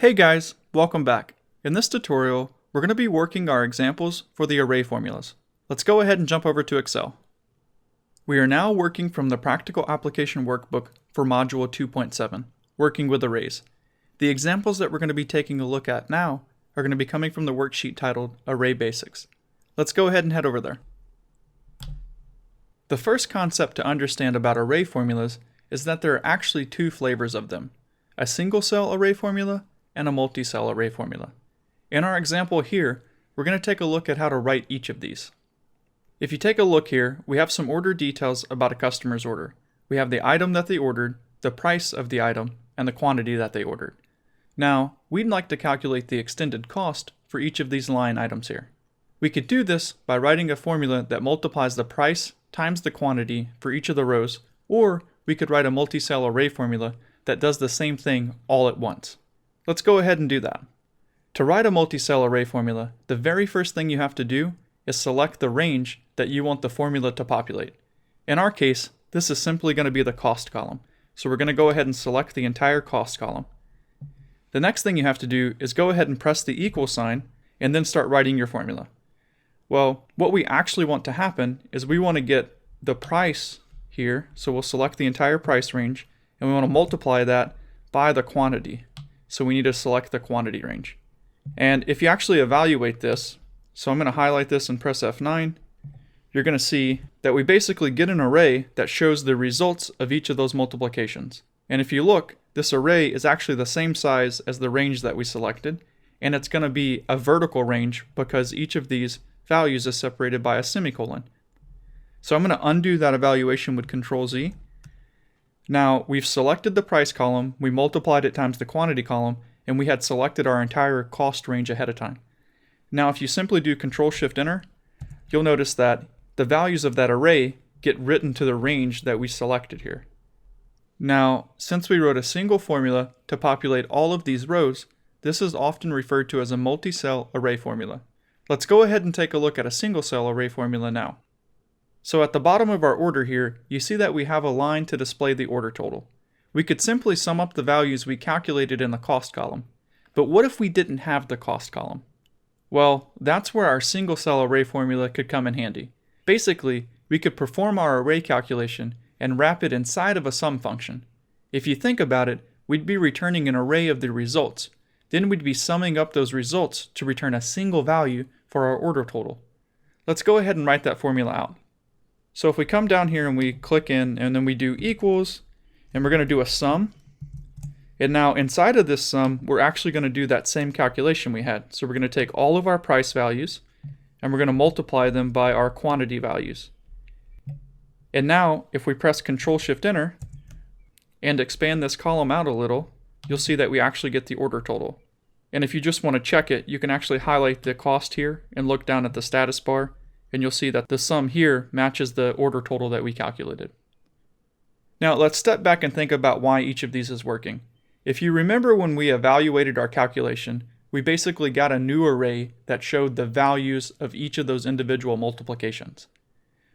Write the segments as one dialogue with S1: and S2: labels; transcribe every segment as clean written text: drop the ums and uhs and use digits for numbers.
S1: Hey guys, welcome back. In this tutorial, we're going to be working our examples for the array formulas. Let's go ahead and jump over to Excel. We are now working from the Practical Application Workbook for Module 2.7, working with arrays. The examples that we're going to be taking a look at now are going to be coming from the worksheet titled Array Basics. Let's go ahead and head over there. The first concept to understand about array formulas is that there are actually two flavors of them, a single cell array formula and a multi-cell array formula. In our example here, we're going to take a look at how to write each of these. If you take a look here, we have some order details about a customer's order. We have the item that they ordered, the price of the item, and the quantity that they ordered. Now, we'd like to calculate the extended cost for each of these line items here. We could do this by writing a formula that multiplies the price times the quantity for each of the rows, or we could write a multi-cell array formula that does the same thing all at once. Let's go ahead and do that. To write a multi-cell array formula, the very first thing you have to do is select the range that you want the formula to populate. In our case, this is simply going to be the cost column. So we're going to go ahead and select the entire cost column. The next thing you have to do is go ahead and press the equal sign and then start writing your formula. Well, what we actually want to happen is we want to get the price here. So we'll select the entire price range and we want to multiply that by the quantity. So we need to select the quantity range. And if you actually evaluate this, so I'm going to highlight this and press F9, you're going to see that we basically get an array that shows the results of each of those multiplications. And if you look, this array is actually the same size as the range that we selected, and it's going to be a vertical range because each of these values is separated by a semicolon. So I'm going to undo that evaluation with Control Z. Now, we've selected the price column, we multiplied it times the quantity column, and we had selected our entire cost range ahead of time. Now, if you simply do Control-Shift-Enter, you'll notice that the values of that array get written to the range that we selected here. Now, since we wrote a single formula to populate all of these rows, this is often referred to as a multi-cell array formula. Let's go ahead and take a look at a single-cell array formula now. So at the bottom of our order here, you see that we have a line to display the order total. We could simply sum up the values we calculated in the cost column. But what if we didn't have the cost column? Well, that's where our single cell array formula could come in handy. Basically, we could perform our array calculation and wrap it inside of a sum function. If you think about it, we'd be returning an array of the results. Then we'd be summing up those results to return a single value for our order total. Let's go ahead and write that formula out. So if we come down here and we click in and then we do equals, and we're going to do a sum. And now inside of this sum, we're actually going to do that same calculation we had. So we're going to take all of our price values and we're going to multiply them by our quantity values. And now if we press Control-Shift-Enter and expand this column out a little, you'll see that we actually get the order total. And if you just want to check it, you can actually highlight the cost here and look down at the status bar, and you'll see that the sum here matches the order total that we calculated. Now let's step back and think about why each of these is working. If you remember when we evaluated our calculation, we basically got a new array that showed the values of each of those individual multiplications.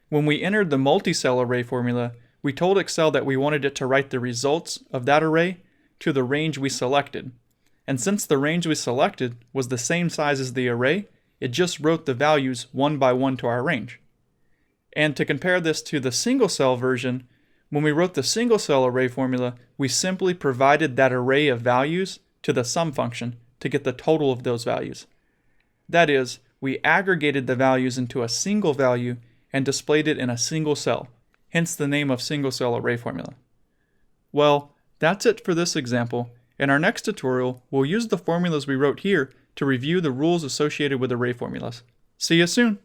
S1: When we entered the multi-cell array formula, we told Excel that we wanted it to write the results of that array to the range we selected. And since the range we selected was the same size as the array, it just wrote the values one by one to our range. And to compare this to the single cell version, when we wrote the single cell array formula, we simply provided that array of values to the sum function to get the total of those values. That is, we aggregated the values into a single value and displayed it in a single cell, hence the name of single cell array formula. Well, that's it for this example. In our next tutorial, we'll use the formulas we wrote here to review the rules associated with array formulas. See you soon!